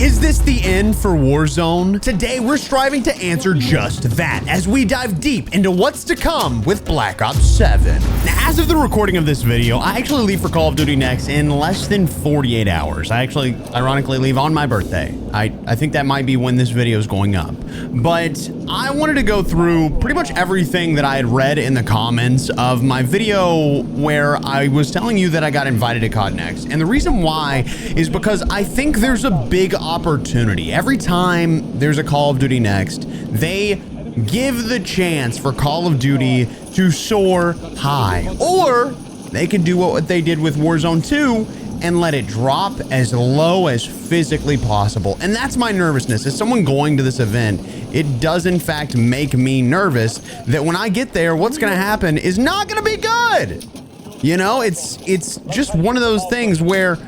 Is this the end for Warzone? Today, we're striving to answer just that as we dive deep into what's to come with Black Ops 7. Now, as of the recording of this video, I actually leave for Call of Duty Next in less than 48 hours. I actually, ironically, leave on my birthday. I think that might be when this video is going up. But I wanted to go through pretty much everything that I had read in the comments of my video where I was telling you that I got invited to COD Next. And the reason why is because I think there's a big opportunity. Every time there's a Call of Duty Next, they give the chance for Call of Duty to soar high. Or they could do what they did with Warzone 2 and let it drop as low as physically possible. And that's my nervousness. As someone going to this event, it does in fact make me nervous that when I get there, what's gonna happen is not gonna be good. You know, it's just one of those things where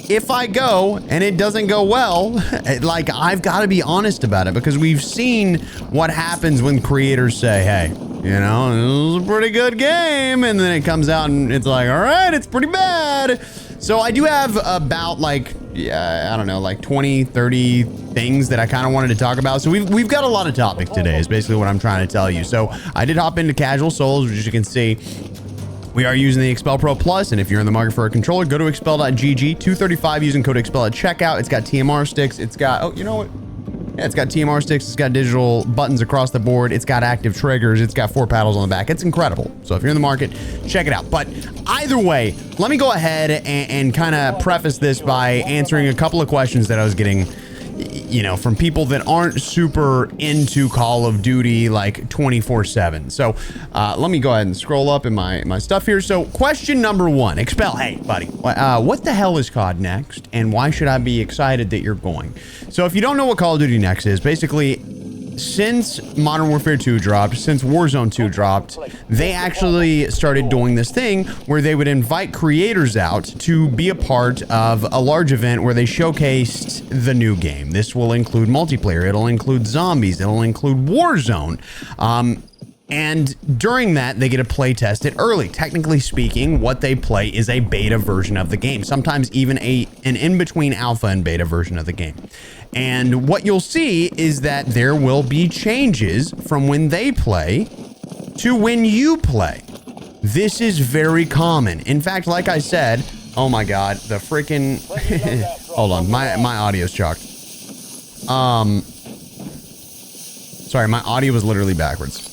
if I go and it doesn't go well, like I've got to be honest about it, because we've seen what happens when creators say, hey, you know, it was a pretty good game, and then it comes out and it's like, all right, it's pretty bad. So I do have about like, yeah, I don't know, like 20, 30 things that I kind of wanted to talk about. So we've got a lot of topics today is basically what I'm trying to tell you. So I did hop into casual solos, which as you can see, we are using the Expel Pro Plus, and if you're in the market for a controller, go to expel.gg, $235 using code Expel at checkout. It's got TMR sticks. It's got, oh, you know what? Yeah, it's got TMR sticks. It's got digital buttons across the board. It's got active triggers. It's got 4 paddles on the back. It's incredible. So if you're in the market, check it out. But either way, let me go ahead and kind of preface this by answering a couple of questions that I was getting, you know, from people that aren't super into Call of Duty like 24/7. So let me go ahead and scroll up in my stuff here. So question number 1, Expel, hey buddy, what the hell is COD Next and why should I be excited that you're going? So if you don't know what Call of Duty Next is, basically since Modern Warfare 2 dropped, since Warzone 2 dropped, they actually started doing this thing where they would invite creators out to be a part of a large event where they showcased the new game. This will include multiplayer, it'll include zombies, it'll include Warzone. And during that, they get to play test it early. Technically speaking, what they play is a beta version of the game, sometimes even an in-between alpha and beta version of the game. And what you'll see is that there will be changes from when they play to when you play. This is very common. In fact, like I said, oh my God, the freaking, hold on, my audio's chocked. Sorry, my audio was literally backwards.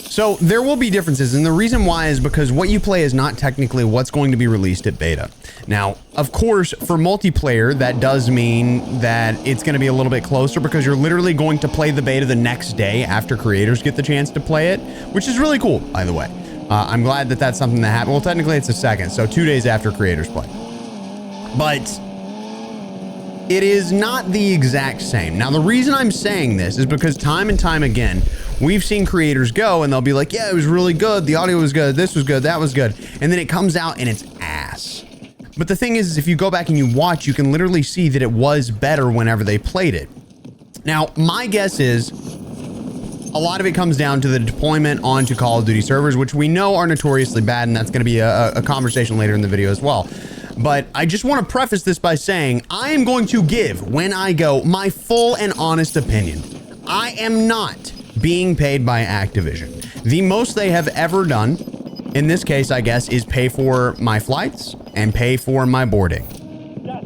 So there will be differences, and the reason why is because what you play is not technically what's going to be released at beta. Now, of course, for multiplayer, that does mean that it's going to be a little bit closer because you're literally going to play the beta the next day after creators get the chance to play it, which is really cool, by the way. I'm glad that that's something that happened. Well, technically it's the second, so 2 days after creators play. But it is not the exact same. Now, the reason I'm saying this is because time and time again, we've seen creators go and they'll be like, yeah, it was really good. The audio was good. This was good. That was good. And then it comes out and it's ass. But the thing is if you go back and you watch, you can literally see that it was better whenever they played it. Now, my guess is a lot of it comes down to the deployment onto Call of Duty servers, which we know are notoriously bad. And that's going to be a conversation later in the video as well. But I just want to preface this by saying I am going to give, when I go, my full and honest opinion. I am not being paid by Activision. The most they have ever done, in this case, I guess, is pay for my flights and pay for my boarding.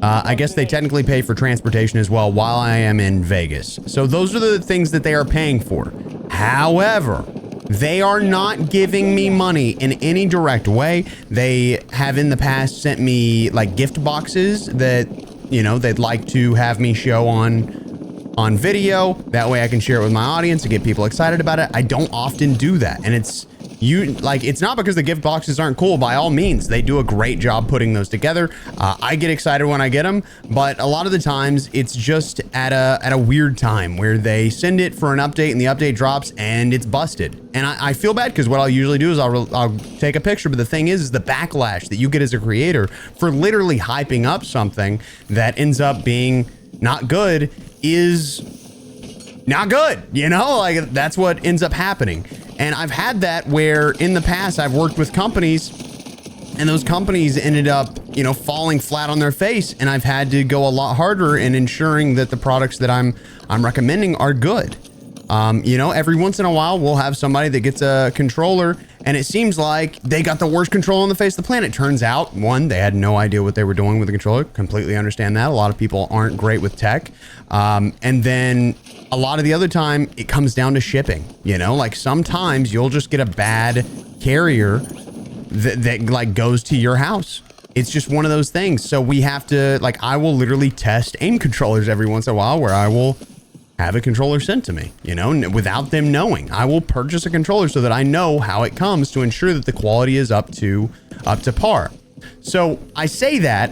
I guess they technically pay for transportation as well while I am in Vegas. So those are the things that they are paying for. However, they are not giving me money in any direct way. They have in the past sent me like gift boxes that, you know, they'd like to have me show on video. That way I can share it with my audience to get people excited about it. I don't often do that. And it's not because the gift boxes aren't cool. By all means, they do a great job putting those together. I get excited when I get them, but a lot of the times it's just at a weird time where they send it for an update and the update drops and it's busted. And I feel bad because what I'll usually do is I'll take a picture. But the thing is the backlash that you get as a creator for literally hyping up something that ends up being not good is not good. You know, like that's what ends up happening. And I've had that where in the past I've worked with companies and those companies ended up you know, falling flat on their face, and I've had to go a lot harder in ensuring that the products that I'm recommending are good. You know, every once in a while we'll have somebody that gets a controller and it seems like they got the worst controller on the face of the planet. Turns out, one, they had no idea what they were doing with the controller. Completely understand that. A lot of people aren't great with tech. And then a lot of the other time it comes down to shipping. You know, like sometimes you'll just get a bad carrier that like goes to your house. It's just one of those things. So we have to, like, I will literally test aim controllers every once in a while where I will have a controller sent to me, you know, without them knowing. I will purchase a controller so that I know how it comes to ensure that the quality is up to par. So I say that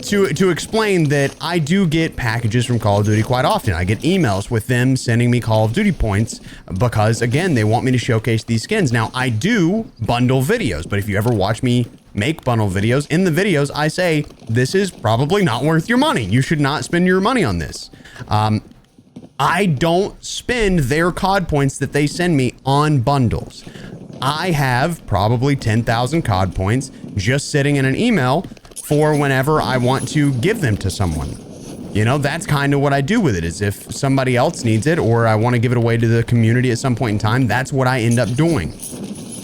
to explain that I do get packages from Call of Duty quite often. I get emails with them sending me Call of Duty points because, again, they want me to showcase these skins. Now, I do bundle videos, but if you ever watch me make bundle videos, in the videos I say, this is probably not worth your money. You should not spend your money on this. I don't spend their COD points that they send me on bundles. I have probably 10,000 COD points just sitting in an email for whenever I want to give them to someone. You know, that's kind of what I do with it, is if somebody else needs it or I want to give it away to the community at some point in time, that's what I end up doing.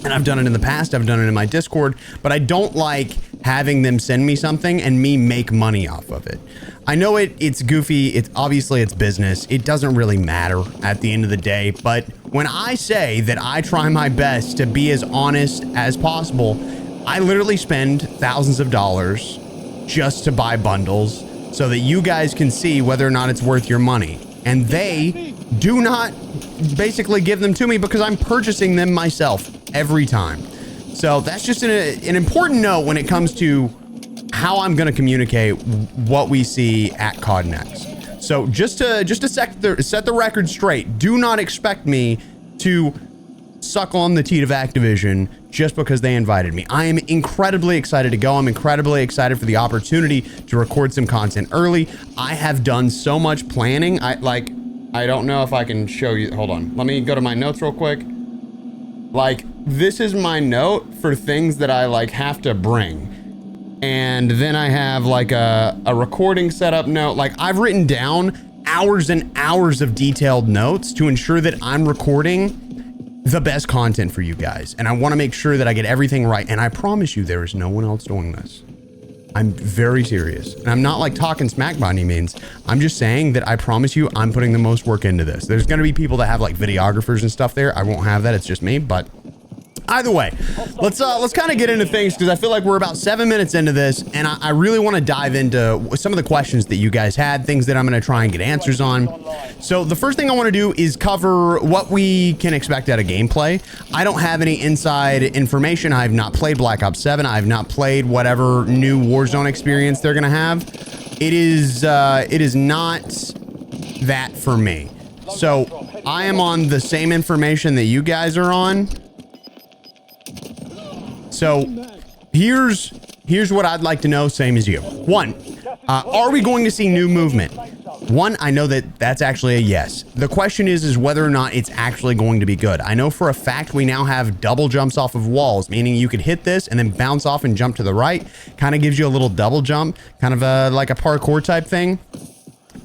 And I've done it in the past, I've done it in my Discord, but I don't like having them send me something and me make money off of it. I know it's goofy, it's obviously it's business, it doesn't really matter at the end of the day, but when I say that I try my best to be as honest as possible, I literally spend thousands of dollars just to buy bundles so that you guys can see whether or not it's worth your money. And they do not basically give them to me because I'm purchasing them myself every time. So that's just an important note when it comes to how I'm going to communicate what we see at COD Next. So just to set the record straight, do not expect me to suck on the teat of Activision just because they invited me. I am incredibly excited to go. I'm incredibly excited for the opportunity to record some content early. I have done so much planning. I don't know if I can show you. Hold on. Let me go to my notes real quick. Like, this is my note for things that I like have to bring. And then I have like a recording setup note. Like, I've written down hours and hours of detailed notes to ensure that I'm recording the best content for you guys. And I want to make sure that I get everything right. And I promise you, there is no one else doing this. I'm very serious. And I'm not like talking smack by any means. I'm just saying that I promise you, I'm putting the most work into this. There's going to be people that have like videographers and stuff there. I won't have that. It's just me, but either way, let's kind of get into things because I feel like we're about 7 minutes into this and I really want to dive into some of the questions that you guys had, things that I'm going to try and get answers on. So the first thing I want to do is cover what we can expect out of gameplay. I don't have any inside information. I have not played Black Ops 7. I have not played whatever new Warzone experience they're going to have. It is not that for me. So I am on the same information that you guys are on. So here's what I'd like to know, same as you. One, are we going to see new movement? One, I know that that's actually a yes. The question is whether or not it's actually going to be good. I know for a fact we now have double jumps off of walls, meaning you could hit this and then bounce off and jump to the right. Kind of gives you a little double jump, kind of like a parkour type thing.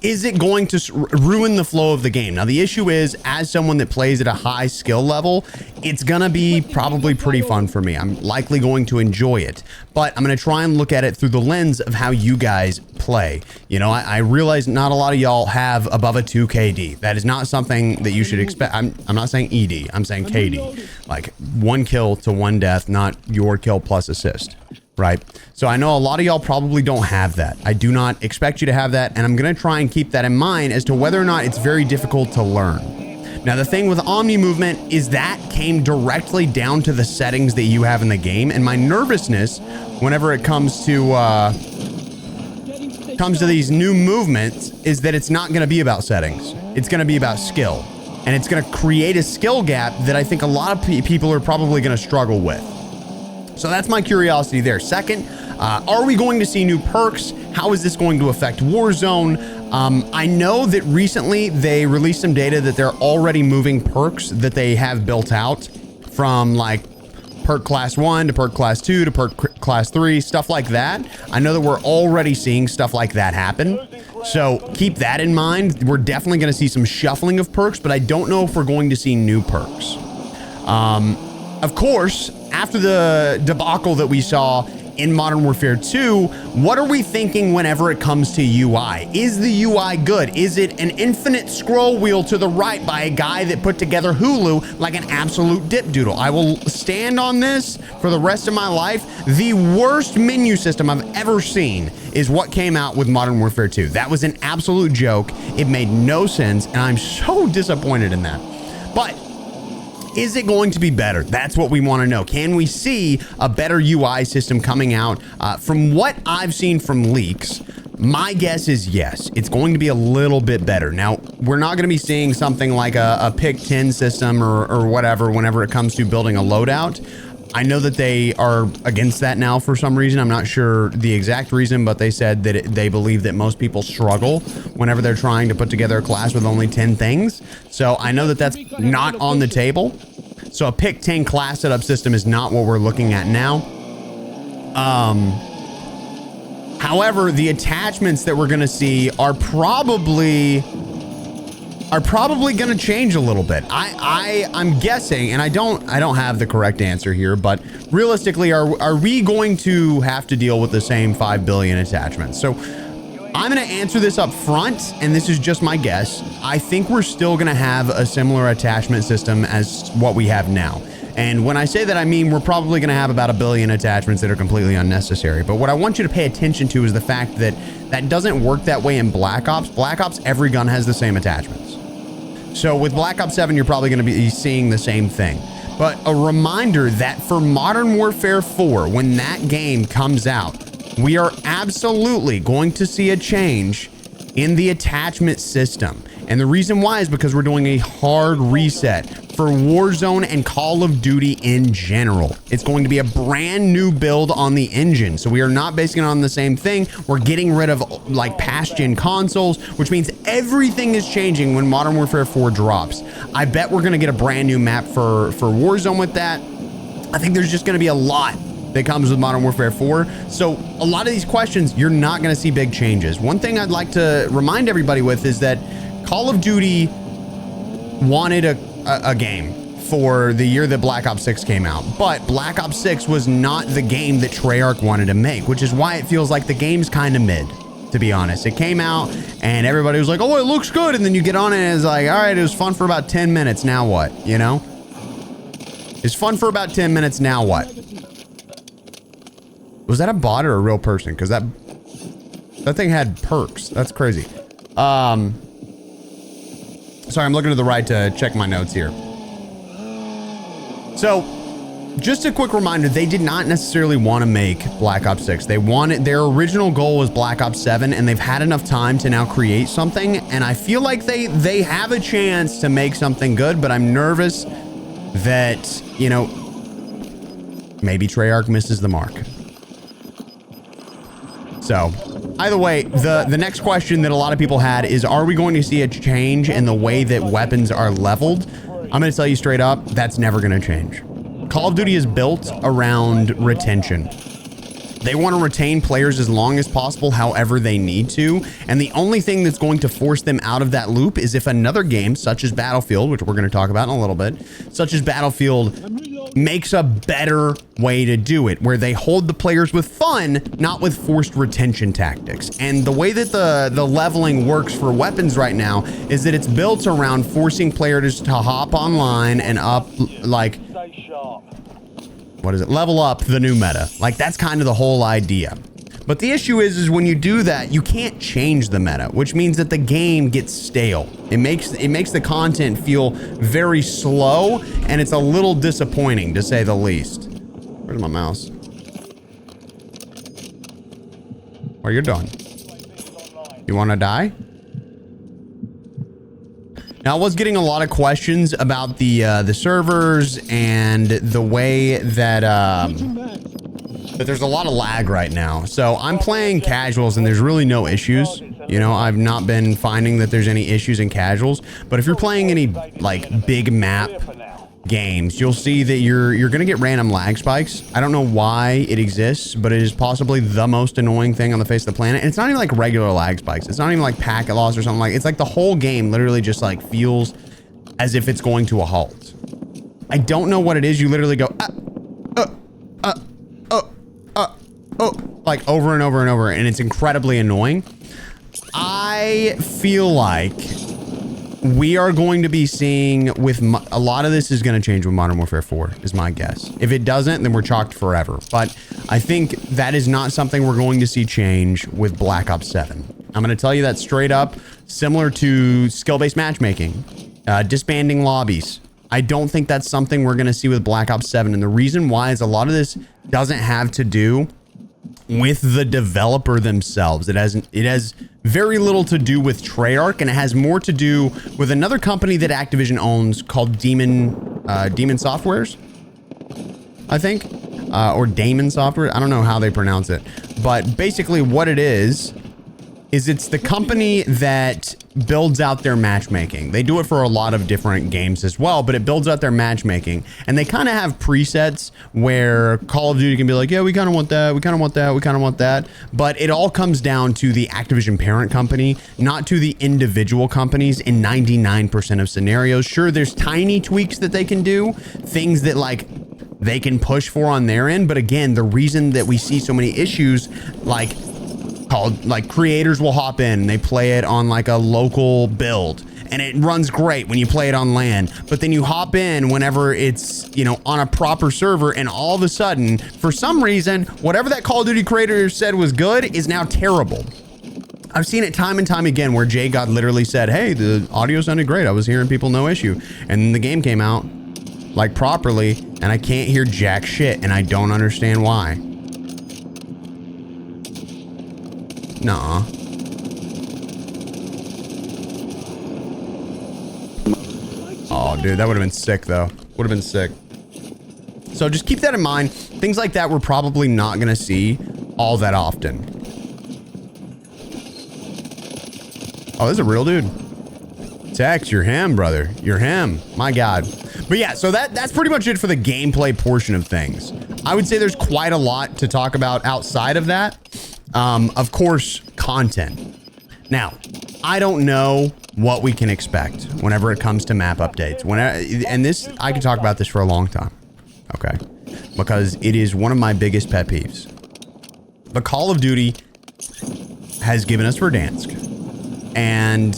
Is it going to ruin the flow of the game? Now, the issue is, as someone that plays at a high skill level, it's going to be probably pretty fun for me. I'm likely going to enjoy it, but I'm going to try and look at it through the lens of how you guys play. You know, I realize not a lot of y'all have above a 2 KD. That is not something that you should expect. I'm not saying ED, I'm saying KD. Like 1 kill to 1 death, not your kill plus assist. Right? So I know a lot of y'all probably don't have that. I do not expect you to have that, and I'm going to try and keep that in mind as to whether or not it's very difficult to learn. Now, the thing with Omni movement is that came directly down to the settings that you have in the game, and my nervousness whenever it comes to these new movements is that it's not going to be about settings. It's going to be about skill, and it's going to create a skill gap that I think a lot of people are probably going to struggle with. So that's my curiosity there. Second, are we going to see new perks? How is this going to affect Warzone? I know that recently they released some data that they're already moving perks that they have built out from like perk class 1 to perk class 2 to perk class 3, stuff like that. I know that we're already seeing stuff like that happen. So keep that in mind. We're definitely going to see some shuffling of perks, but I don't know if we're going to see new perks. Of course, after the debacle that we saw in Modern Warfare 2, what are we thinking whenever it comes to UI? Is the UI good? Is it an infinite scroll wheel to the right by a guy that put together Hulu like an absolute dip doodle? I will stand on this for the rest of my life. The worst menu system I've ever seen is what came out with Modern Warfare 2. That was an absolute joke. It made no sense, and I'm so disappointed in that. But is it going to be better? That's what we want to know. Can we see a better UI system coming out? From what I've seen from leaks, my guess is yes. It's going to be a little bit better. Now, we're not going to be seeing something like a pick 10 system or whatever whenever it comes to building a loadout. I know that they are against that now for some reason. I'm not sure the exact reason, but they said that they believe that most people struggle whenever they're trying to put together a class with only 10 things. So I know that that's not on the table. So a pick 10 class setup system is not what we're looking at now. However, the attachments that we're going to see are probably going to change a little bit. I'm guessing, and I don't have the correct answer here, but realistically, are we going to have to deal with the same 5 billion attachments? So I'm going to answer this up front, and this is just my guess. I think we're still going to have a similar attachment system as what we have now. And when I say that, I mean we're probably going to have about 1 billion attachments that are completely unnecessary. But what I want you to pay attention to is the fact that that doesn't work that way in Black Ops. Black Ops, every gun has the same attachments. So with Black Ops 7, you're probably going to be seeing the same thing. But a reminder that for Modern Warfare 4, when that game comes out, we are absolutely going to see a change in the attachment system. And the reason why is because we're doing a hard reset for Warzone and Call of Duty in general. It's going to be a brand new build on the engine. So we are not basing it on the same thing. We're getting rid of like past gen consoles, which means everything is changing when Modern Warfare 4 drops. I bet we're going to get a brand new map for Warzone with that. I think there's just going to be a lot that comes with Modern Warfare 4. So a lot of these questions, you're not going to see big changes. One thing I'd like to remind everybody with is that Call of Duty wanted a game for the year that Black Ops 6 came out, but Black Ops 6 was not the game that Treyarch wanted to make, which is why it feels like the game's kind of mid, to be honest. It came out and everybody was like, oh, it looks good. And then you get on it and it's like, all right, it was fun for about 10 minutes. Now what? You know? It's fun for about 10 minutes. Now what? Was that a bot or a real person? Because that thing had perks. That's crazy. Sorry, I'm looking to the right to check my notes here. So, just a quick reminder, they did not necessarily want to make Black Ops 6. They wanted, their original goal was Black Ops 7, and they've had enough time to now create something, and I feel like they have a chance to make something good, but I'm nervous that, you know, maybe Treyarch misses the mark. So, either way, the next question that a lot of people had is, are we going to see a change in the way that weapons are leveled? I'm going to tell you straight up, that's never going to change. Call of Duty is built around retention. They want to retain players as long as possible, however they need to. And the only thing that's going to force them out of that loop is if another game, such as Battlefield, which we're going to talk about in a little bit, such as Battlefield, makes a better way to do it, where they hold the players with fun, not with forced retention tactics. And the way that the leveling works for weapons right now is that it's built around forcing players to hop online and up, like, what is it? Level up the new meta. Like, that's kind of the whole idea. But the issue is when you do that, you can't change the meta, which means that the game gets stale. It makes the content feel very slow, and it's a little disappointing, to say the least. Where's my mouse? Oh, you're done. You want to die? Now, I was getting a lot of questions about the servers and the way that there's a lot of lag right now. So I'm playing casuals and there's really no issues. You know, I've not been finding that there's any issues in casuals. But if you're playing any like big map games, you'll see that you're gonna get random lag spikes. I don't know why it exists, but it is possibly the most annoying thing on the face of the planet. And it's not even like regular lag spikes. It's not even like packet loss or something like. It's like the whole game literally just like feels as if it's going to a halt. I don't know what it is. You literally go like over and over and over, and it's incredibly annoying. I feel like we are going to be seeing with a lot of this is going to change with Modern Warfare 4 is my guess. If it doesn't, then we're chalked forever. But I think that is not something we're going to see change with Black Ops 7. I'm going to tell you that straight up, similar to skill-based matchmaking, disbanding lobbies. I don't think that's something we're going to see with Black Ops 7. And the reason why is a lot of this doesn't have to do with the developer themselves. It has very little to do with Treyarch, and it has more to do with another company that Activision owns called Demon Softwares, I think, or Damon Software. I don't know how they pronounce it, but basically what it is it's the company that builds out their matchmaking. They do it for a lot of different games as well, but it builds out their matchmaking, and they kind of have presets where Call of Duty can be like, yeah, we kind of want that, we kind of want that, we kind of want that, but it all comes down to the Activision parent company, not to the individual companies in 99% of scenarios. Sure, there's tiny tweaks that they can do, things that like they can push for on their end, but again, the reason that we see so many issues like creators will hop in and they play it on like a local build and it runs great when you play it on LAN, but then you hop in whenever it's, you know, on a proper server, and all of a sudden, for some reason, whatever that Call of Duty creator said was good is now terrible. I've seen it time and time again where Jay God literally said, hey, the audio sounded great, I was hearing people, no issue, and then the game came out like properly and I can't hear jack shit, and I don't understand why. Nah. Oh, dude, that would have been sick, though. Would have been sick. So just keep that in mind. Things like that we're probably not going to see all that often. Oh, this is a real dude. Tex, you're him, brother. You're him. My God. But yeah, so that's pretty much it for the gameplay portion of things. I would say there's quite a lot to talk about outside of that. Of course, content. Now, I don't know what we can expect whenever it comes to map updates. And this, I could talk about this for a long time, okay? Because it is one of my biggest pet peeves. But Call of Duty has given us Verdansk. And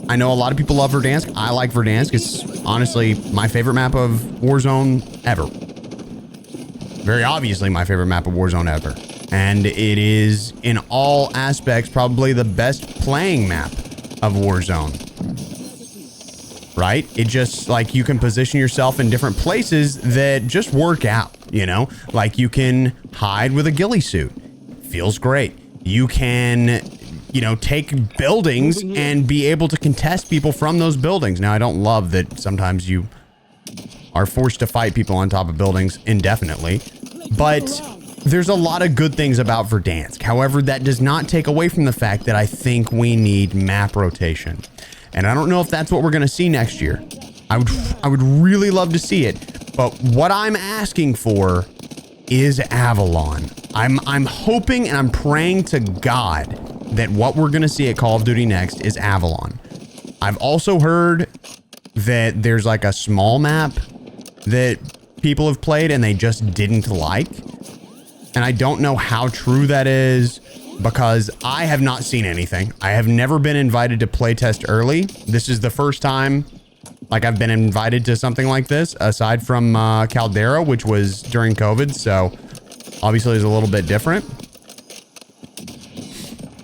I know a lot of people love Verdansk. I like Verdansk. It's honestly my favorite map of Warzone ever. Very obviously my favorite map of Warzone ever. And it is, in all aspects, probably the best playing map of Warzone. Right? It just, like, you can position yourself in different places that just work out, you know? Like, you can hide with a ghillie suit. Feels great. You can, you know, take buildings and be able to contest people from those buildings. Now, I don't love that sometimes you are forced to fight people on top of buildings indefinitely, but there's a lot of good things about Verdansk. However, that does not take away from the fact that I think we need map rotation. And I don't know if that's what we're going to see next year. I would really love to see it. But what I'm asking for is Avalon. I'm hoping and I'm praying to God that what we're going to see at Call of Duty Next is Avalon. I've also heard that there's like a small map that people have played and they just didn't like. And I don't know how true that is because I have not seen anything. I have never been invited to playtest early. This is the first time like I've been invited to something like this, aside from Caldera, which was during COVID. So obviously it's a little bit different.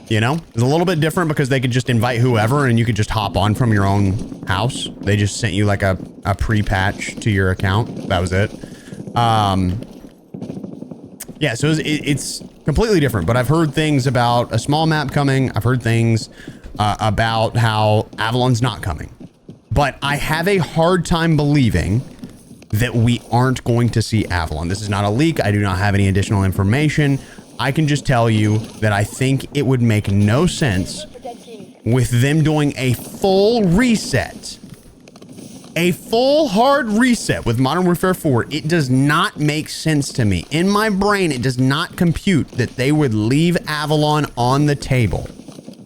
You know, it's a little bit different because they could just invite whoever and you could just hop on from your own house. They just sent you like a pre-patch to your account. That was it. Yeah, so it's completely different, but I've heard things about a small map coming. I've heard things about how Avalon's not coming, but I have a hard time believing that we aren't going to see Avalon. This is not a leak. I do not have any additional information. I can just tell you that I think it would make no sense with them doing a full reset A full hard reset with Modern Warfare 4, it does not make sense to me. In my brain, it does not compute that they would leave Avalon on the table.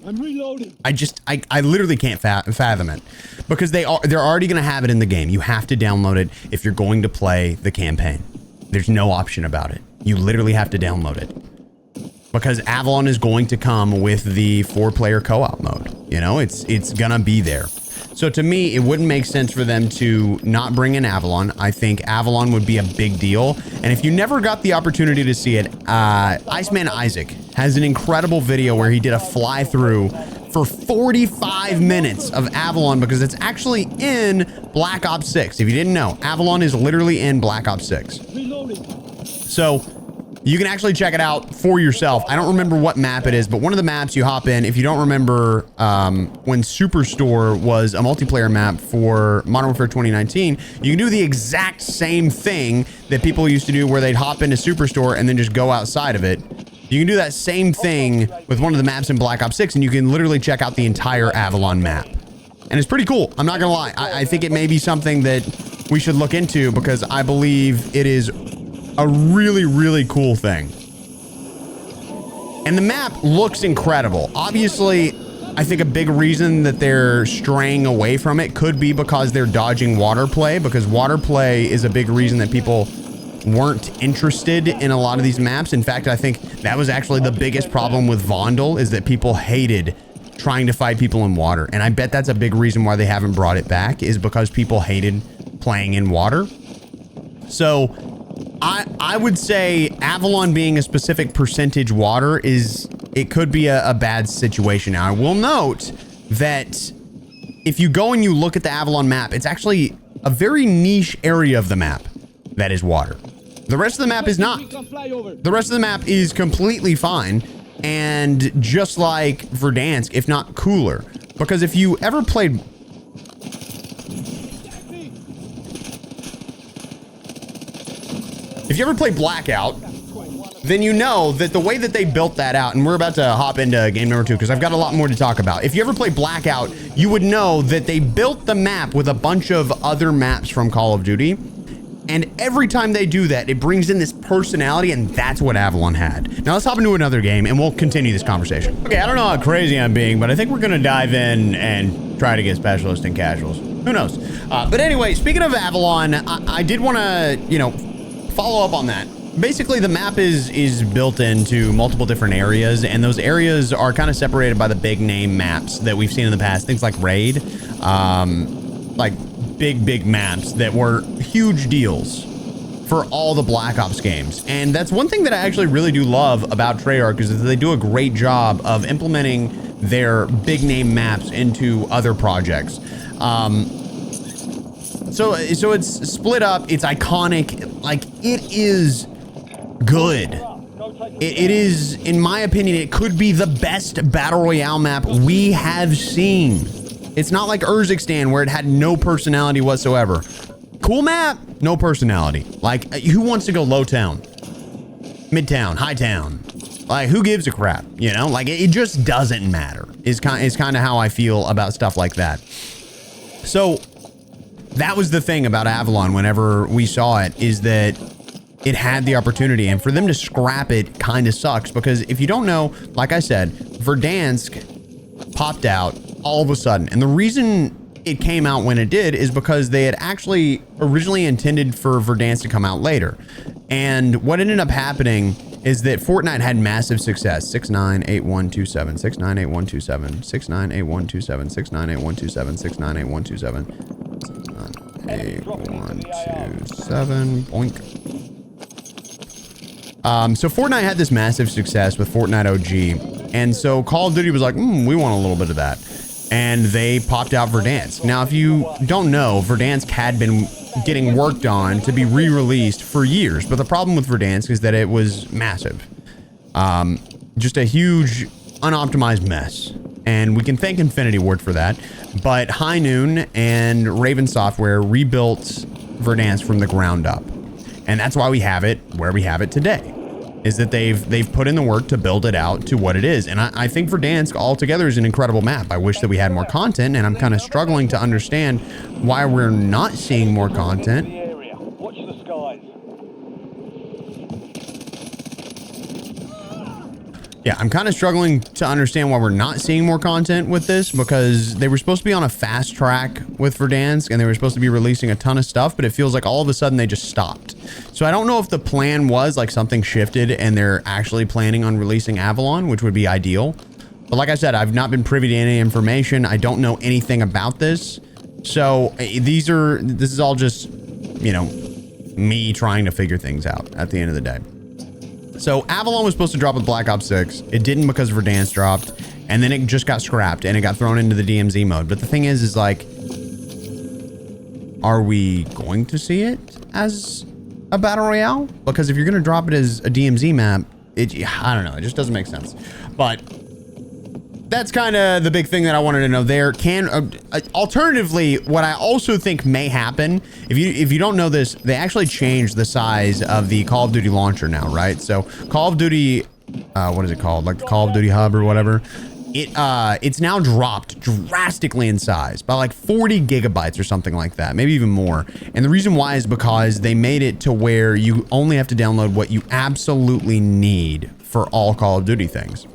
I'm reloading. I literally can't fathom it, because they're already going to have it in the game. You have to download it if you're going to play the campaign. There's no option about it. You literally have to download it, because Avalon is going to come with the 4-player co-op mode. You know, it's gonna be there. So to me, it wouldn't make sense for them to not bring in Avalon. I think Avalon would be a big deal. And if you never got the opportunity to see it, Iceman Isaac has an incredible video where he did a fly through for 45 minutes of Avalon, because it's actually in Black Ops 6. If you didn't know, Avalon is literally in Black Ops 6. So you can actually check it out for yourself. I don't remember what map it is, but one of the maps you hop in, if you don't remember, when Superstore was a multiplayer map for Modern Warfare 2019, you can do the exact same thing that people used to do, where they'd hop into Superstore and then just go outside of it. You can do that same thing with one of the maps in Black Ops 6, and you can literally check out the entire Avalon map. And it's pretty cool. I'm not gonna lie. I think it may be something that we should look into, because I believe it is a really, really cool thing. And the map looks incredible. Obviously, I think a big reason that they're straying away from it could be because they're dodging water play, because water play is a big reason that people weren't interested in a lot of these maps. In fact, I think that was actually the biggest problem with Vondel, is that people hated trying to fight people in water. And I bet that's a big reason why they haven't brought it back, is because people hated playing in water. So I would say Avalon being a specific percentage water it could be a bad situation. Now, I will note that if you go and you look at the Avalon map, it's actually a very niche area of the map that is water. The rest of the map is not. The rest of the map is completely fine, and just like Verdansk, if not cooler. Because if you ever played... If you ever play Blackout, then you know that the way that they built that out, and we're about to hop into game number 2 because I've got a lot more to talk about. If you ever play Blackout, you would know that they built the map with a bunch of other maps from Call of Duty. And every time they do that, it brings in this personality, and that's what Avalon had. Now let's hop into another game and we'll continue this conversation. Okay, I don't know how crazy I'm being, but I think we're gonna dive in and try to get specialist and casuals. Who knows? But anyway, speaking of Avalon, I did wanna, follow up on that. Basically, the map is built into multiple different areas, and those areas are kind of separated by the big name maps that we've seen in the past. Things like Raid, like big maps that were huge deals for all the Black Ops games. And that's one thing that I actually really do love about Treyarch, is that they do a great job of implementing their big name maps into other projects. So it's split up. It's iconic. Like, it is good. It is, in my opinion, it could be the best battle royale map we have seen. It's not like Urzikstan, where it had no personality whatsoever. Cool map, no personality. Like, who wants to go low town, mid town, high town? Like, who gives a crap? Like, it just doesn't matter. Is kind of how I feel about stuff like that. So that was the thing about Avalon whenever we saw it, is that it had the opportunity, and for them to scrap it kind of sucks, because if you don't know, like I said, Verdansk popped out all of a sudden. And the reason it came out when it did is because they had actually originally intended for Verdansk to come out later. And what ended up happening is that Fortnite had massive success. 698127, 698127, 698127, 698127, 698127, 698127, boink. So Fortnite had this massive success with Fortnite OG. And so Call of Duty was like, we want a little bit of that. And they popped out Verdansk. Now, if you don't know, Verdansk had been getting worked on to be re-released for years. But the problem with Verdansk is that it was massive. Just a huge, unoptimized mess. And we can thank Infinity Ward for that. But High Noon and Raven Software rebuilt Verdansk from the ground up. And that's why we have it where we have it today. is that they've put in the work to build it out to what it is. And I think Verdansk altogether is an incredible map. I wish that we had more content, and I'm kind of struggling to understand why we're not seeing more content. Watch the skies. Yeah, I'm kind of struggling to understand why we're not seeing more content with this, because they were supposed to be on a fast track with Verdansk and they were supposed to be releasing a ton of stuff, but it feels like all of a sudden they just stopped. So I don't know if the plan was like something shifted and they're actually planning on releasing Avalon, which would be ideal. But like I said, I've not been privy to any information. I don't know anything about this. So this is all just, you know, me trying to figure things out at the end of the day. So Avalon was supposed to drop with Black Ops 6. It didn't because Verdansk dropped, and then it just got scrapped and it got thrown into the DMZ mode. But the thing is like, are we going to see it as a battle royale? Because if you're going to drop it as a DMZ map, I don't know, it just doesn't make sense. But that's kind of the big thing that I wanted to know there. Alternatively, what I also think may happen, if you don't know this, they actually changed the size of the Call of Duty launcher now, right? So Call of Duty, what is it called? Like the Call of Duty Hub or whatever. It's now dropped drastically in size by like 40 gigabytes or something like that, maybe even more. And the reason why is because they made it to where you only have to download what you absolutely need for all Call of Duty things.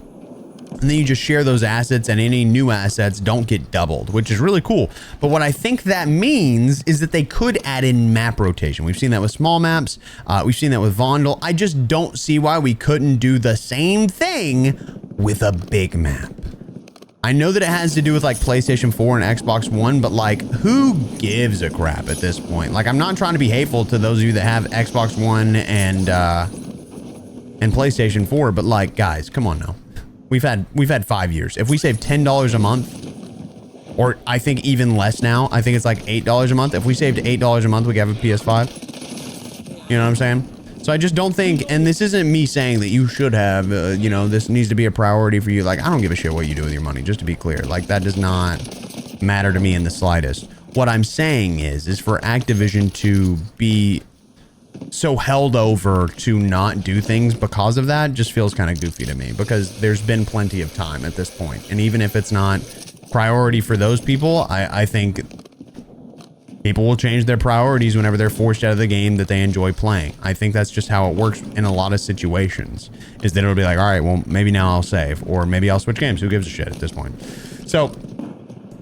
And then you just share those assets, and any new assets don't get doubled, which is really cool. But what I think that means is that they could add in map rotation. We've seen that with small maps. We've seen that with Vondel. I just don't see why we couldn't do the same thing with a big map. I know that it has to do with like PlayStation 4 and Xbox One, but like, who gives a crap at this point? Like, I'm not trying to be hateful to those of you that have Xbox One and PlayStation 4, but like, guys, come on now. We've had 5 years. If we save $10 a month, or I think even less now, I think it's like $8 a month. If we saved $8 a month, we could have a PS5. You know what I'm saying? So I just don't think, and this isn't me saying that you should have, you know, this needs to be a priority for you. Like, I don't give a shit what you do with your money, just to be clear. Like, that does not matter to me in the slightest. What I'm saying is for Activision to be so held over to not do things because of that just feels kind of goofy to me, because there's been plenty of time at this point. And even if it's not priority for those people, I think people will change their priorities whenever they're forced out of the game that they enjoy playing. I think that's just how it works in a lot of situations, is that it'll be like, all right, well, maybe now I'll save, or maybe I'll switch games. Who gives a shit at this point? So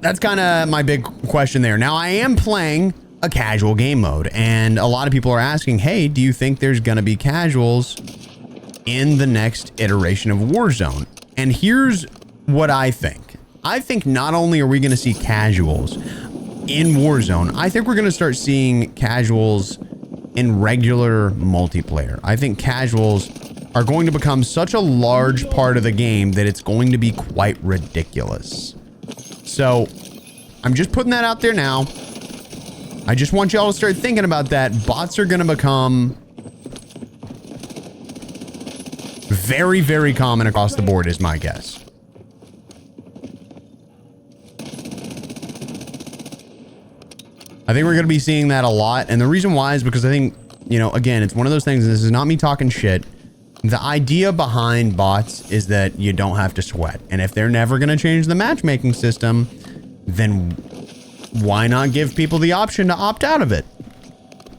that's kind of my big question there. Now, I am playing a casual game mode, and a lot of people are asking, hey, do you think there's gonna be casuals in the next iteration of Warzone? And here's what I think. I think not only are we gonna see casuals in Warzone, I think we're gonna start seeing casuals in regular multiplayer. I think casuals are going to become such a large part of the game that it's going to be quite ridiculous. So I'm just putting that out there now. I just want y'all to start thinking about that. Bots are going to become very, very common across the board, is my guess. I think we're going to be seeing that a lot. And the reason why is because I think, you know, again, it's one of those things, and this is not me talking shit. The idea behind bots is that you don't have to sweat. And if they're never going to change the matchmaking system, then why not give people the option to opt out of it?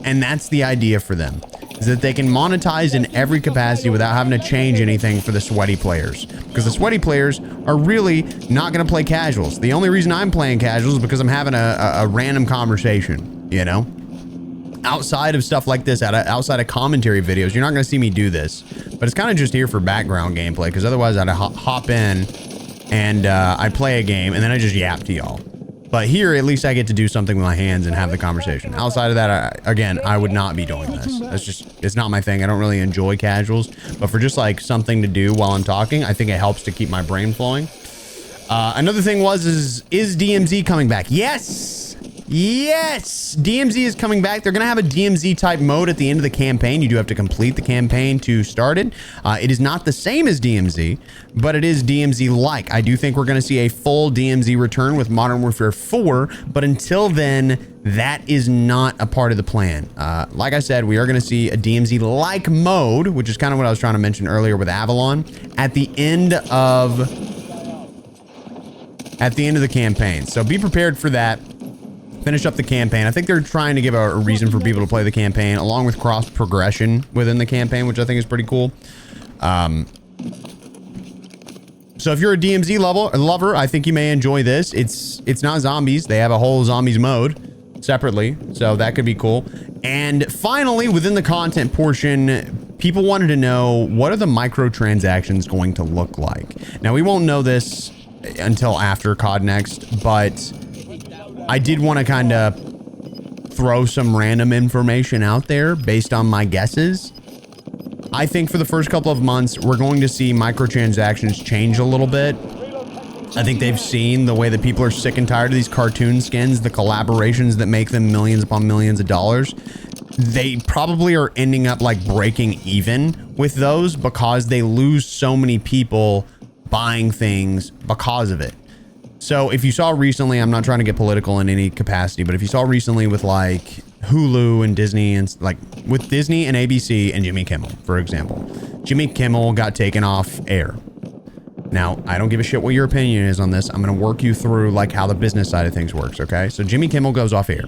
And that's the idea for them, is that they can monetize in every capacity without having to change anything for the sweaty players. Because the sweaty players are really not going to play casuals. The only reason I'm playing casuals is because I'm having a random conversation, you know? Outside of stuff like this, outside of commentary videos, you're not going to see me do this. But it's kind of just here for background gameplay, because otherwise I'd hop in and I play a game and then I just yap to y'all. But here, at least I get to do something with my hands and have the conversation. Outside of that, again, I would not be doing this. That's just, it's not my thing. I don't really enjoy casuals, but for just like something to do while I'm talking, I think it helps to keep my brain flowing. Another thing is DMZ coming back? Yes, Yes, DMZ is coming back. They're going to have a DMZ type mode at the end of the campaign. You do have to complete the campaign to start it. It is not the same as DMZ, but it is DMZ-like. I do think we're going to see a full DMZ return with Modern Warfare 4, but until then, that is not a part of the plan. Like I said, we are going to see a DMZ-like mode, which is kind of what I was trying to mention earlier with Avalon, at the end of the campaign. So be prepared for that. Finish up the campaign. I think they're trying to give a reason for people to play the campaign, along with cross progression within the campaign, which I think is pretty cool. So if you're a DMZ lover, I think you may enjoy this. It's not zombies. They have a whole zombies mode separately, so that could be cool. And finally, within the content portion, people wanted to know, what are the microtransactions going to look like? Now, we won't know this until after COD Next, but I did want to kind of throw some random information out there based on my guesses. I think for the first couple of months, we're going to see microtransactions change a little bit. I think they've seen the way that people are sick and tired of these cartoon skins, the collaborations that make them millions upon millions of dollars. They probably are ending up like breaking even with those because they lose so many people buying things because of it. So if you saw recently, I'm not trying to get political in any capacity, but if you saw recently with like Hulu and Disney and like with Disney and ABC and Jimmy Kimmel, for example, Jimmy Kimmel got taken off air. Now, I don't give a shit what your opinion is on this. I'm going to work you through like how the business side of things works. Okay. So Jimmy Kimmel goes off air.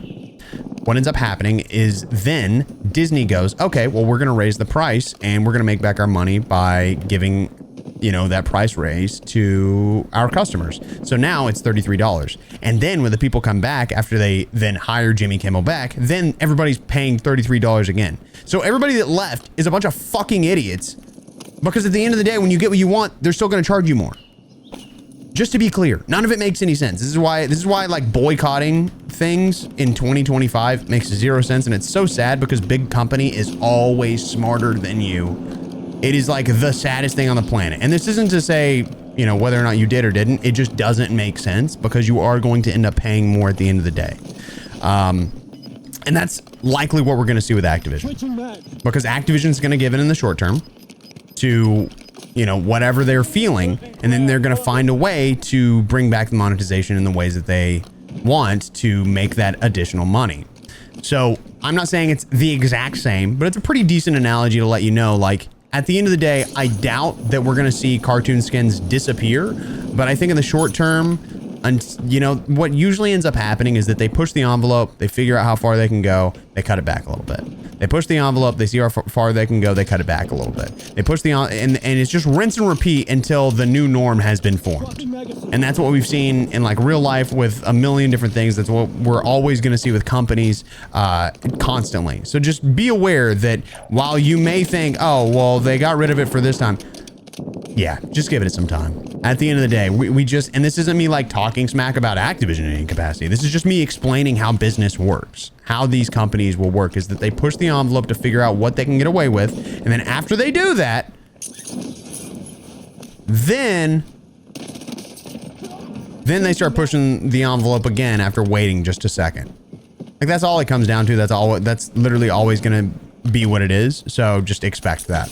What ends up happening is then Disney goes, okay, well, we're going to raise the price and we're going to make back our money by giving, you know, that price raise to our customers. So now it's $33. And then when the people come back after they then hire Jimmy Kimmel back, then everybody's paying $33 again. So everybody that left is a bunch of fucking idiots, because at the end of the day, when you get what you want, they're still going to charge you more. Just to be clear, none of it makes any sense. This is why like boycotting things in 2025 makes zero sense. And it's so sad because big company is always smarter than you. It is like the saddest thing on the planet. And this isn't to say, you know, whether or not you did or didn't, it just doesn't make sense because you are going to end up paying more at the end of the day. And that's likely what we're going to see with Activision, because Activision's going to give it in the short term to, you know, whatever they're feeling. And then they're going to find a way to bring back the monetization in the ways that they want to make that additional money. So I'm not saying it's the exact same, but it's a pretty decent analogy to let you know, like, at the end of the day, I doubt that we're going to see cartoon skins disappear, but I think in the short term, and you know, what usually ends up happening is that they push the envelope, they figure out how far they can go, they cut it back a little bit. They push the envelope, they see how far they can go, they cut it back a little bit. They push the and it's just rinse and repeat until the new norm has been formed. And that's what we've seen in like real life with a million different things. That's what we're always going to see with companies constantly. So just be aware that while you may think, oh, well, they got rid of it for this time. Yeah, just give it some time. At the end of the day, we just, and this isn't me like talking smack about Activision in any capacity. This is just me explaining how business works. How these companies will work is that they push the envelope to figure out what they can get away with. And then after they do that, then they start pushing the envelope again after waiting just a second. Like that's all it comes down to. That's literally always going to be what it is. So just expect that.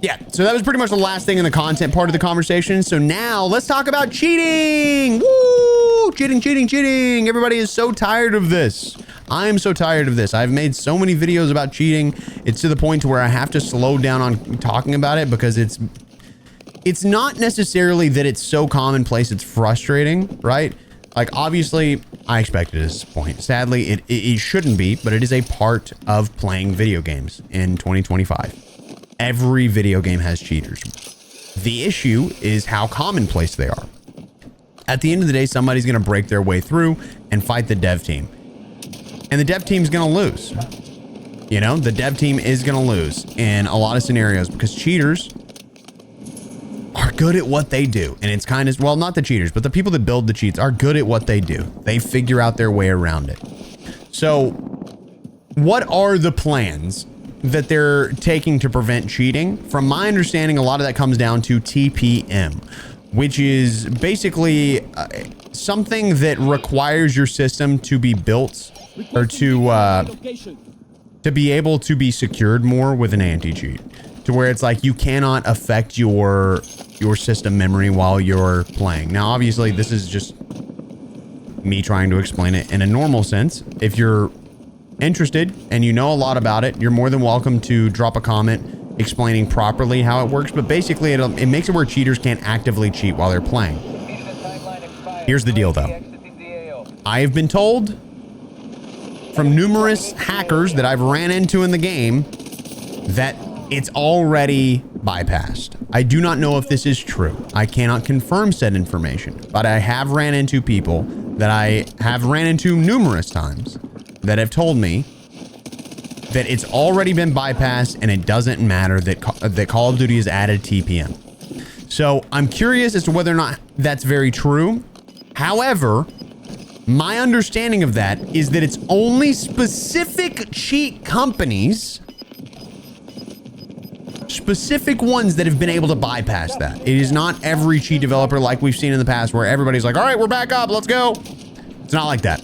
Yeah, so that was pretty much the last thing in the content part of the conversation. So now let's talk about cheating. Woo! Cheating. Everybody is so tired of this. I am so tired of this. I've made so many videos about cheating. It's to the point to where I have to slow down on talking about it because it's not necessarily that it's so commonplace. It's frustrating, right? Like, obviously, I expect it at this point. Sadly, it shouldn't be, but it is a part of playing video games in 2025. Every video game has cheaters. The issue is how commonplace they are. At the end of the day, somebody's going to break their way through and fight the dev team. And the dev team's going to lose. You know, the dev team is going to lose in a lot of scenarios because cheaters are good at what they do. And it's kind of, well, not the cheaters, but the people that build the cheats are good at what they do. They figure out their way around it. So what are the plans that they're taking to prevent cheating? From my understanding, a lot of that comes down to TPM. which is basically something that requires your system to be built or to be able to be secured more with an anti-cheat, to where it's like you cannot affect your system memory while you're playing. Now, obviously, this is just me trying to explain it in a normal sense. If you're interested and you know a lot about it, you're more than welcome to drop a comment explaining properly how it works. But basically, it makes it where cheaters can't actively cheat while they're playing. Here's the deal, though. I have been told from numerous hackers that I've ran into in the game that it's already bypassed. I do not know if this is true. I cannot confirm said information, but I have ran into people that I have ran into numerous times that have told me that it's already been bypassed and it doesn't matter that Call of Duty has added TPM. So I'm curious as to whether or not that's very true. However, my understanding of that is that it's only specific cheat companies, specific ones that have been able to bypass that. It is not every cheat developer like we've seen in the past where everybody's like, all right, we're back up, let's go. It's not like that.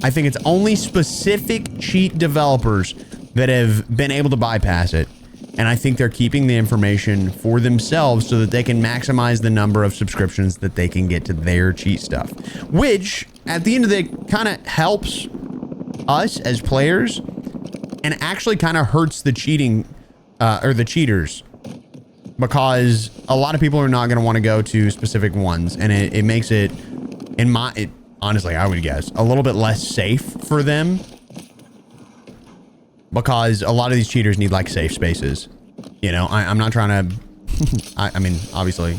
I think it's only specific cheat developers that have been able to bypass it. And I think they're keeping the information for themselves so that they can maximize the number of subscriptions that they can get to their cheat stuff, which at the end of the day kind of helps us as players and actually kind of hurts the cheating or the cheaters, because a lot of people are not going to want to go to specific ones, and it makes it, honestly, I would guess, a little bit less safe for them, because a lot of these cheaters need like safe spaces. You know, I'm not trying to, I mean, obviously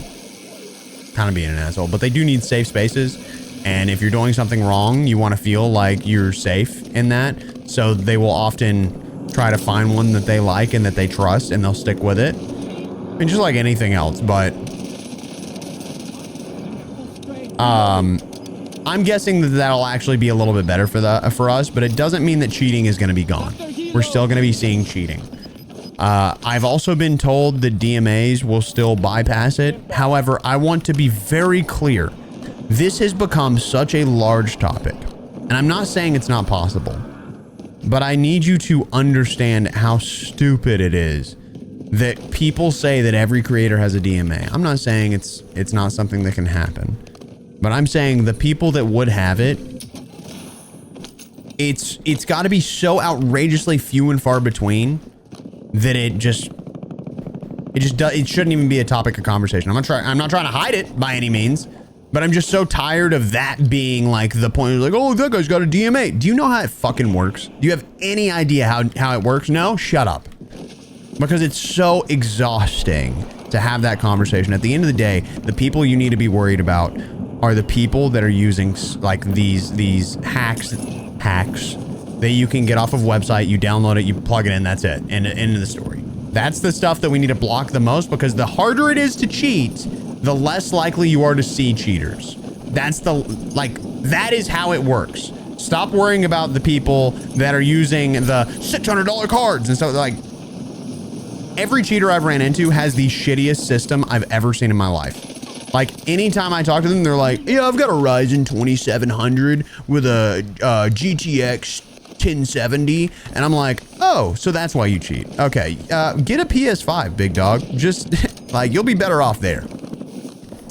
kind of being an asshole, but they do need safe spaces. And if you're doing something wrong, you want to feel like you're safe in that. So they will often try to find one that they like and that they trust, and they'll stick with it. I mean, just like anything else, but I'm guessing that that'll actually be a little bit better for us, but it doesn't mean that cheating is going to be gone. We're still going to be seeing cheating. I've also been told that DMAs will still bypass it. However, I want to be very clear. This has become such a large topic, and I'm not saying it's not possible, but I need you to understand how stupid it is that people say that every creator has a DMA. I'm not saying it's not something that can happen, but I'm saying the people that would have it, it's got to be so outrageously few and far between that it shouldn't even be a topic of conversation. I'm not trying to hide it by any means, but I'm just so tired of that being like the point. Like, oh, that guy's got a DMA. Do you know how it fucking works? Do you have any idea how it works? No? Shut up. Because it's so exhausting to have that conversation. At the end of the day, the people you need to be worried about are the people that are using like these hacks that you can get off of website. You download it, you plug it in, that's it. And end of the story. That's the stuff that we need to block the most, because the harder it is to cheat, the less likely you are to see cheaters. That is how it works. Stop worrying about the people that are using the $600 cards and stuff. Like, every cheater I've ran into has the shittiest system I've ever seen in my life. Like, anytime I talk to them, they're like, yeah, I've got a Ryzen 2700 with a GTX 1070. And I'm like, oh, so that's why you cheat. Okay, get a PS5, big dog. Just, like, you'll be better off there.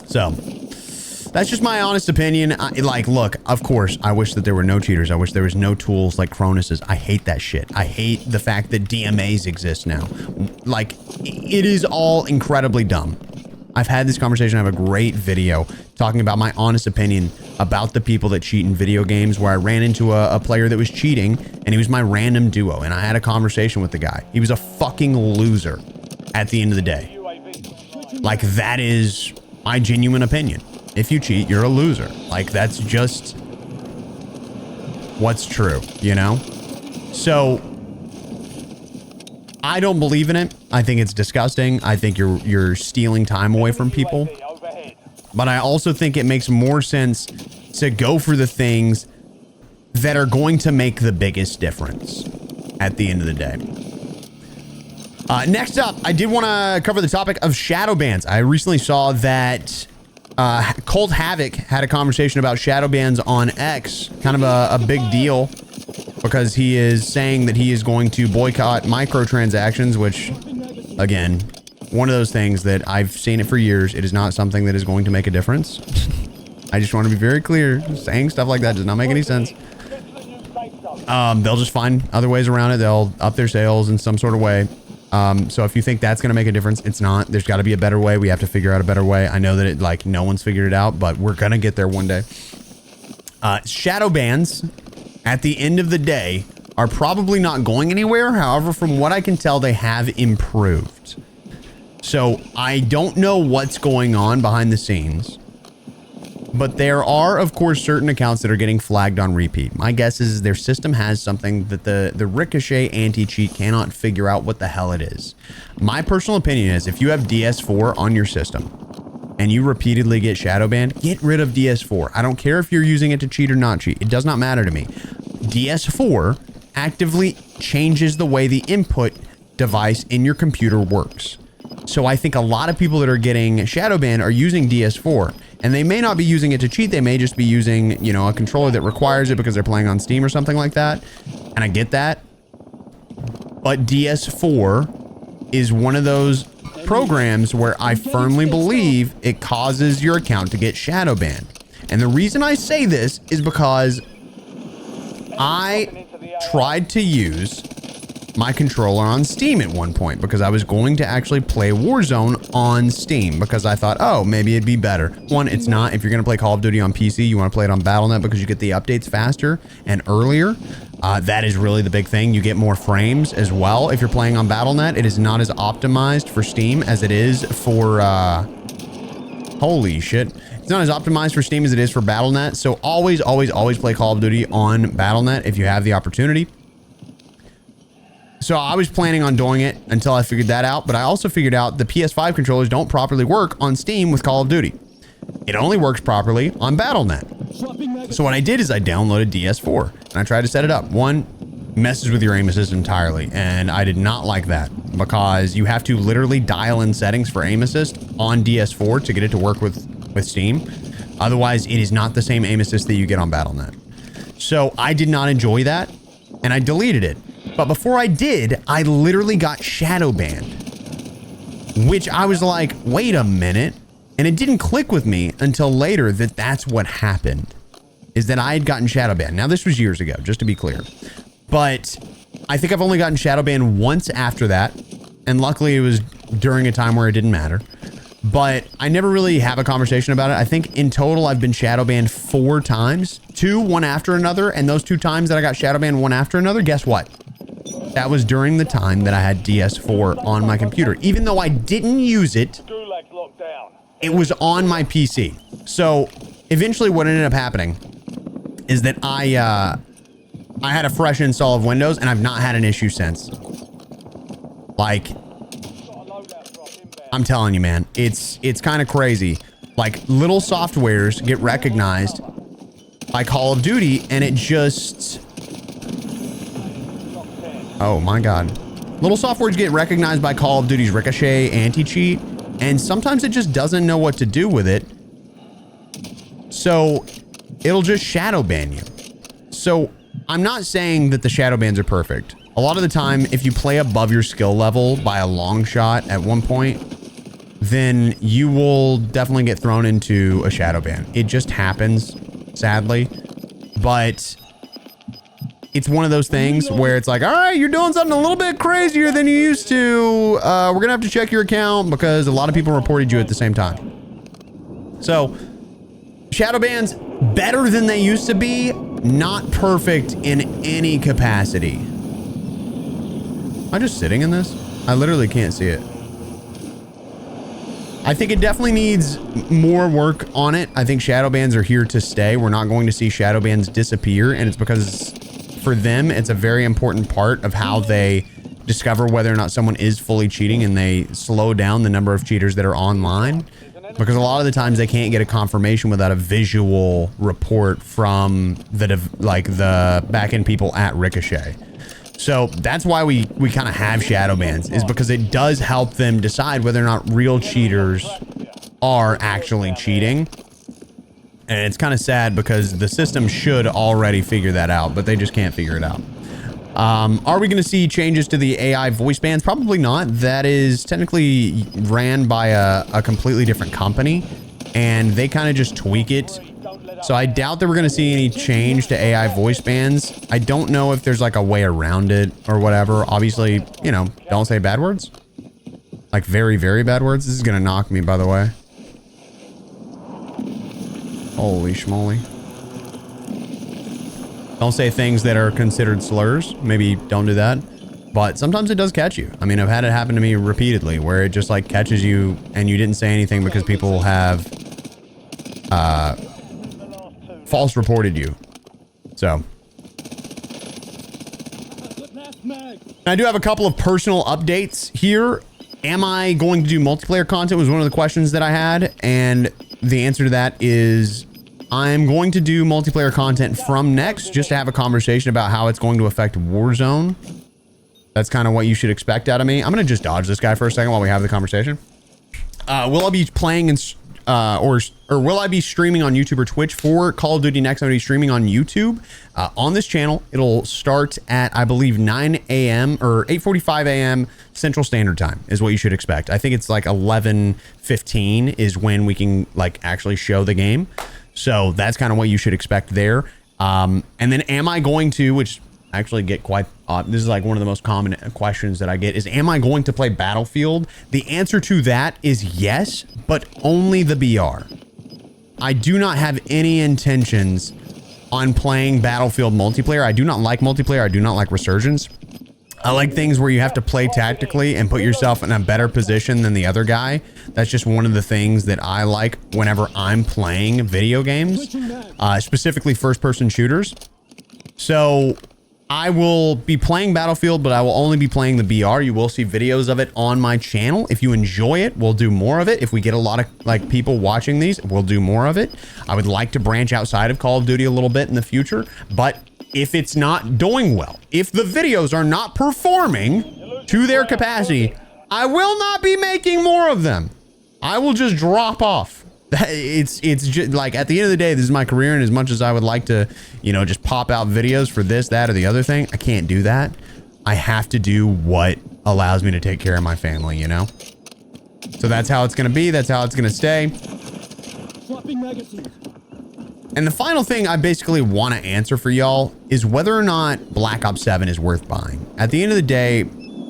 So, that's just my honest opinion. Look, of course, I wish that there were no cheaters. I wish there was no tools like Cronus's. I hate that shit. I hate the fact that DMAs exist now. Like, it is all incredibly dumb. I've had this conversation. I have a great video talking about my honest opinion about the people that cheat in video games, where I ran into a player that was cheating, and he was my random duo, and I had a conversation with the guy. He was a fucking loser at the end of the day. Like, that is my genuine opinion. If you cheat, you're a loser. Like, that's just what's true, you know? So, I don't believe in it. I think it's disgusting. I think you're stealing time away from people. But I also think it makes more sense to go for the things that are going to make the biggest difference at the end of the day. Next up, I did want to cover the topic of shadowbans. I recently saw that Cold Havoc had a conversation about shadow bans on X, kind of a big deal, because he is saying that he is going to boycott microtransactions, which, again, one of those things that I've seen it for years. It is not something that is going to make a difference. I just want to be very clear. Saying stuff like that does not make any sense. They'll just find other ways around it. They'll up their sales in some sort of way. So if you think that's going to make a difference, it's not. There's got to be a better way. We have to figure out a better way. I know that it, like, no one's figured it out, but we're going to get there one day. Shadow bans, at the end of the day, are probably not going anywhere. However, from what I can tell, they have improved. So I don't know what's going on behind the scenes, but there are, of course, certain accounts that are getting flagged on repeat. My guess is their system has something that the Ricochet anti-cheat cannot figure out what the hell it is. My personal opinion is if you have DS4 on your system and you repeatedly get shadow banned, get rid of DS4. I don't care if you're using it to cheat or not cheat. It does not matter to me. DS4 actively changes the way the input device in your computer works. So I think a lot of people that are getting shadow banned are using DS4, and they may not be using it to cheat. They may just be using, you know, a controller that requires it because they're playing on Steam or something like that. And I get that. But DS4 is one of those programs where I firmly believe it causes your account to get shadow banned. And the reason I say this is because I tried to use my controller on Steam at one point because I was going to actually play Warzone on Steam because I thought, oh, maybe it'd be better. One, it's not. If you're going to play Call of Duty on PC, you want to play it on Battle.net because you get the updates faster and earlier. That is really the big thing. You get more frames as well. If you're playing on Battle.net, it is not as optimized for Steam as it is for, holy shit. It's not as optimized for Steam as it is for Battle.net. So always, always, always play Call of Duty on Battle.net if you have the opportunity. So I was planning on doing it until I figured that out, but I also figured out the PS5 controllers don't properly work on Steam with Call of Duty. It only works properly on Battle.net. So what I did is I downloaded DS4 and I tried to set it up. One, messes with your aim assist entirely, and I did not like that because you have to literally dial in settings for aim assist on DS4 to get it to work with Steam. Otherwise, it is not the same aim assist that you get on Battle.net. So I did not enjoy that and I deleted it. But before I did, I literally got shadow banned, which I was like, wait a minute. And it didn't click with me until later that that's what happened, is that I had gotten shadow banned. Now, this was years ago, just to be clear. But I think I've only gotten shadow banned once after that. And luckily it was during a time where it didn't matter. But I never really have a conversation about it. I think in total, I've been shadow banned 4 times, 2, one after another. And those 2 times that I got shadow banned one after another, guess what? That was during the time that I had DS4 on my computer. Even though I didn't use it, it was on my PC. So eventually what ended up happening is that I had a fresh install of Windows and I've not had an issue since. Like, I'm telling you, man, it's kind of crazy. Like, little softwares get recognized by Call of Duty and it just... Oh my God. Little softwares get recognized by Call of Duty's Ricochet anti-cheat, and sometimes it just doesn't know what to do with it. So it'll just shadow ban you. So I'm not saying that the shadow bans are perfect. A lot of the time, if you play above your skill level by a long shot at one point, then you will definitely get thrown into a shadow ban. It just happens, sadly. But it's one of those things where it's like, all right, you're doing something a little bit crazier than you used to. We're going to have to check your account because a lot of people reported you at the same time. So shadow bans, better than they used to be, not perfect in any capacity. Am I just sitting in this? I literally can't see it. I think it definitely needs more work on it. I think shadow bans are here to stay. We're not going to see shadow bans disappear, and it's because for them, it's a very important part of how they discover whether or not someone is fully cheating, and they slow down the number of cheaters that are online, because a lot of the times they can't get a confirmation without a visual report from the back-end people at Ricochet. So that's why we kind of have shadow bans, is because it does help them decide whether or not real cheaters are actually cheating. And it's kind of sad because the system should already figure that out, but they just can't figure it out. Are we going to see changes to the AI voice bands? Probably not. That is technically ran by a completely different company, and they kind of just tweak it. So I doubt that we're going to see any change to AI voice bands. I don't know if there's like a way around it or whatever. Obviously, you know, don't say bad words. Like very, very bad words. This is going to knock me, by the way. Holy schmoly. Don't say things that are considered slurs. Maybe don't do that. But sometimes it does catch you. I mean, I've had it happen to me repeatedly where it just like catches you and you didn't say anything because people have false reported you. So. I do have a couple of personal updates here. Am I going to do multiplayer content was one of the questions that I had. And the answer to that is I'm going to do multiplayer content from Next just to have a conversation about how it's going to affect Warzone. That's kind of what you should expect out of me. I'm going to just dodge this guy for a second while we have the conversation. Will I be playing or will I be streaming on YouTube or Twitch for Call of Duty Next? I'm going to be streaming on YouTube on this channel. It'll start at, I believe, 9 a.m. or 8:45 a.m. Central Standard Time is what you should expect. I think it's like 11:15 is when we can like actually show the game. So that's kind of what you should expect there. And then am I going to, which I actually get quite, this is like one of the most common questions that I get is, am I going to play Battlefield? The answer to that is yes, but only the BR. I do not have any intentions on playing Battlefield multiplayer. I do not like multiplayer. I do not like Resurgence. I like things where you have to play tactically and put yourself in a better position than the other guy. That's just one of the things that I like whenever I'm playing video games, specifically first-person shooters. So I will be playing Battlefield, but I will only be playing the BR. You will see videos of it on my channel. If you enjoy it, we'll do more of it. If we get a lot of like people watching these, we'll do more of it. I would like to branch outside of Call of Duty a little bit in the future, but if it's not doing well, if the videos are not performing to their capacity, I will not be making more of them. I will just drop off. It's just like, at the end of the day, this is my career, and as much as I would like to, you know, just pop out videos for this, that, or the other thing, I can't do that. I have to do what allows me to take care of my family, you know? So that's how it's gonna be. That's how it's gonna stay. And the final thing I basically want to answer for y'all is whether or not Black Ops 7 is worth buying. At the end of the day,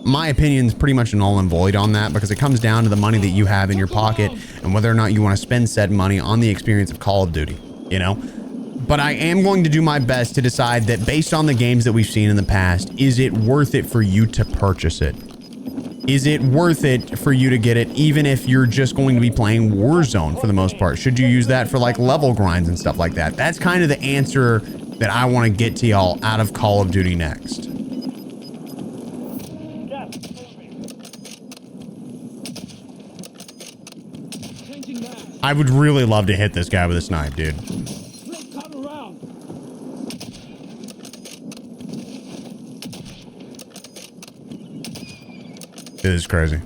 my opinion is pretty much null and void on that, because it comes down to the money that you have in your pocket and whether or not you want to spend said money on the experience of Call of Duty, you know? But I am going to do my best to decide that based on the games that we've seen in the past, is it worth it for you to purchase it? Is it worth it for you to get it, even if you're just going to be playing Warzone for the most part? Should you use that for like level grinds and stuff like that? That's kind of the answer that I want to get to y'all out of Call of Duty Next. I would really love to hit this guy with a snipe, dude. It is crazy.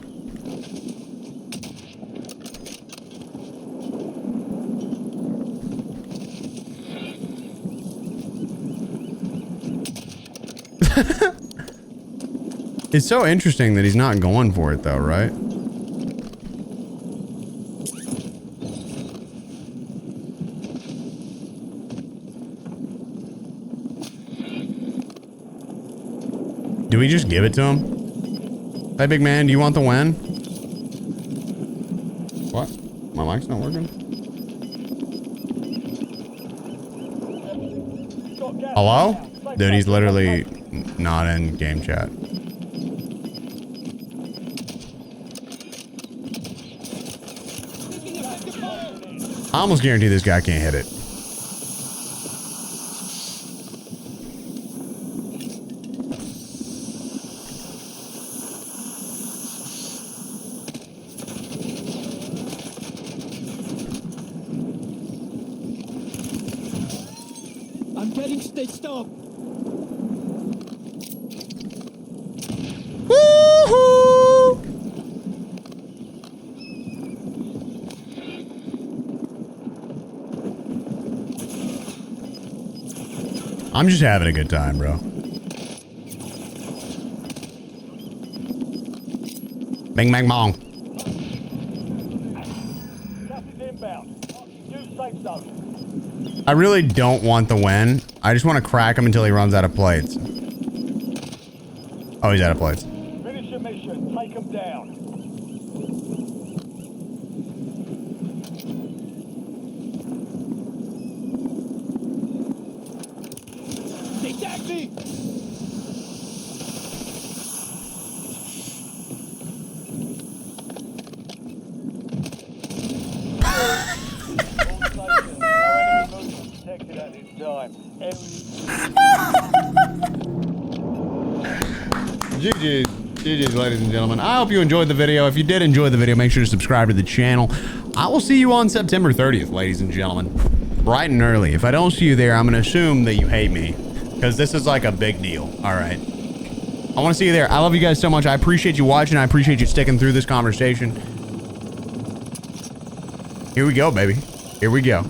It's so interesting that he's not going for it though, right? Do we just give it to him? Hey, big man, do you want the win? What? My mic's not working? Hello? Dude, he's literally not in game chat. I almost guarantee this guy can't hit it. I'm just having a good time, bro. Bing, bang, bong. Gas is inbound. Use safe zone. I really don't want the win. I just want to crack him until he runs out of plates. Oh, he's out of plates. Finish your mission. Take them down. They tagged me! Protected at this time. GG's. GG's, ladies and gentlemen. I hope you enjoyed the video. If you did enjoy the video, make sure to subscribe to the channel. I will see you on September 30th, ladies and gentlemen. Bright and early. If I don't see you there, I'm going to assume that you hate me. Because this is like a big deal. All right. I want to see you there. I love you guys so much. I appreciate you watching. I appreciate you sticking through this conversation. Here we go, baby. Here we go.